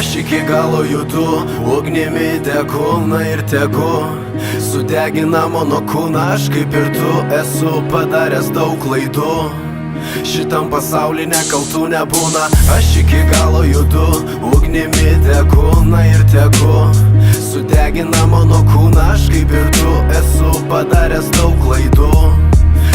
Aš iki galo judu, ugnimi degu, na ir tegu sudegina mano kūną. Aš kaip ir tu esu padaręs daug klaidų, šitam pasauly nekaltų nebūna. Aš iki galo judu, ugnimi degu, na ir tegu sudegina mano kūną. Aš kaip ir tu esu padaręs daug klaidų,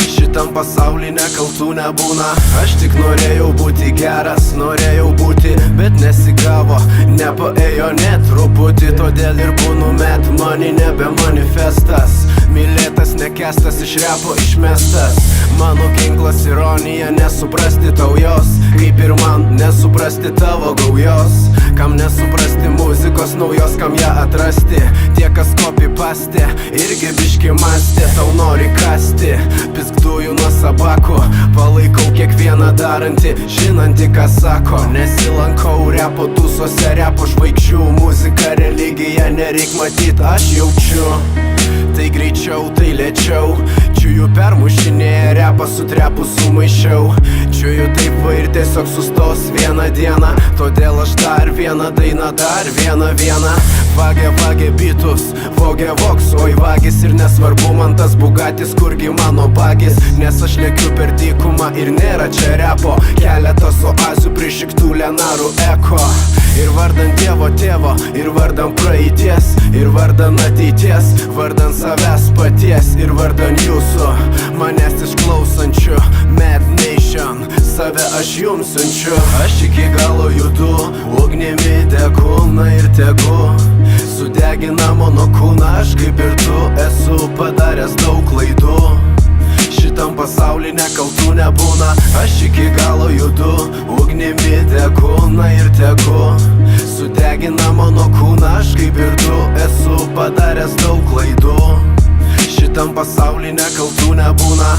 šitam pasauly nekaltų nebūna. Aš tik norėjau būti geras, norėjau būti, bet nesigavo, nepaėjo net truputį. Todėl ir būnu met money, nebe manifestas, mylėtas, nekestas, iš repo išmestas. Mano ginklas ironija, nesuprasti tau jos, kaip ir man nesuprasti tavo gaujos. Kam nesuprasti muzikos naujos, kam ją atrasti? Tie, kas copy paste, irgi biški mąstė, tau nori kasti. Pisk dujų nuo sabako, palaikau kiekvieną darantį, žinantį, ką sako. Nesilankau repo tūsose, repo žvaigždžių, muzika, religija, nereik matyt, aš jaučiu. Tai greičiau, tai lėčiau, čiuju permušinėję repą, su trepu sumaišiau. Čiuju taip va ir tiesiog sustos vieną dieną, todėl aš dar vieną dainą, dar vieną. Vagė bitus, vogė voks, oi vagis. Ir nesvarbu man tas Bugatis, kurgi mano bagis, nes aš lekiu per dykumą ir nėra čia repo. Keletas oazių prišiktų Lenarų eko. Ir vardan Dievo tėvo, ir vardan praeities, ir vardan ateities, vardan savęs paties, ir vardan jūsų, manęs išklausančių. Mad Nation, save aš jums siunčiu. Aš iki galo judu, ugnimi degu, na ir tegu sudegina mano kūną. Aš kaip ir tu esu padaręs daug klaidų, šitam pasauly nekaltų nebūna. Aš iki galo judu, ugnimi degu, na ir tegu sudegina mano kūną. Aš kaip ir tu esu padaręs daug klaidų, šitam pasauly nekaltų nebūna.